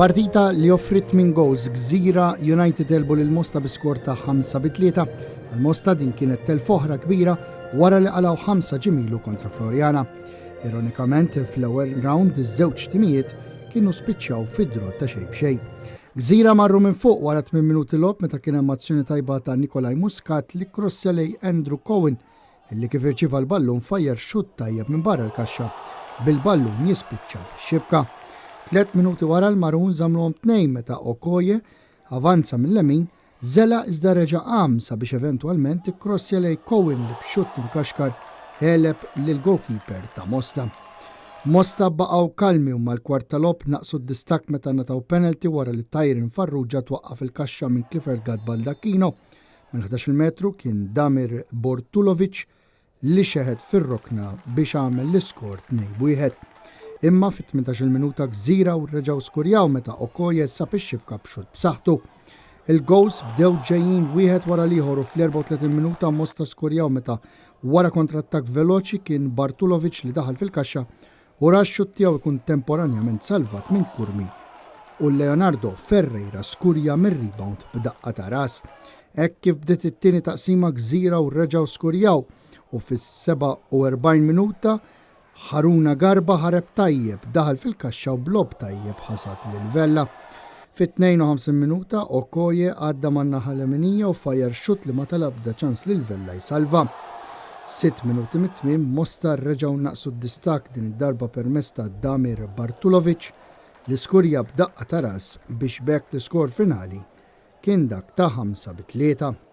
F'partita li offrit minn goals Gżira United elbu lil Mosta biskor ta' 5-3. Għal-Mosta din kienet telfoħra kbira wara li qalaw 5 ġimilu kontra Floriana. Ironikament fl-ewwel round iż-żewġ timijiet kienu spiċċaw fid-drott ta' xejn b'xejn. Gżira marru minn fuq wara 8 minuti lob meta kien hemm azzjoni tajba ta' Nikolaj Muscat li krossja lej Andrew Cohen illi kif irċieva l-ballun fajjar xut tajjeb minn barra l-kaxxa bil-ballun jispiċċaw fix-xibka. 3 minuti wara l-Marun żamluhom 2 meta Okoye avanza mill-lemin żela iżda reġa' qam sabiex eventwalment ikkrossja lej Cohen li b'xutt imkaxkar ħeleb lill-goalkeeper ta' Mosta. Mosta baqgħu kalmi u mal-kwart tal-lob naqsu d-distak meta nataw penalty wara li Tajrin Farrugia twaqqaf il-kaxxa minn Clifford Gad Baldacchino. Minn 11 metru kien Damir Bortulovic li xeħed fir-rokna biex għamel l-iskor 2-1. Imma fit-18 minuta Gżira u reġgħu skurjaw meta Okoye sab ix-xibka b'xutt b'saħħtu. Il-goals bdew ġejjin wieħed wara l-ieħor u fl-34 minuta Mosta skurjaw meta wara kontrattak veloċi kien Bartulovic li daħal fil-kaxxa u rax-xut tiegħu ikun temporanjament salvat minn kurmi. U Leonardo Ferreira skurja mir-rebound b'daqqa ta' ras. Hekk kif bdiet it-tieni taqsima Gżira u reġgħu skurjaw u fis-47 minuta Haruna Garba ħareb tajjeb daħal fil-kaxxa u blob tajjeb ħasat lil-Vella. Fit-52 minuta Okoye għadda man-naħa l-emenija u fajjar xut li ma talabda ċans lil-Vella jsalva. 6 minuti mit-tmiem Mosta reġgħu naqsu d-distak din id-darba permezz ta' Damir Bartulovic li skurja b'daqqa ta' ras biex bekk l-iskor finali kien dak ta' 5-3.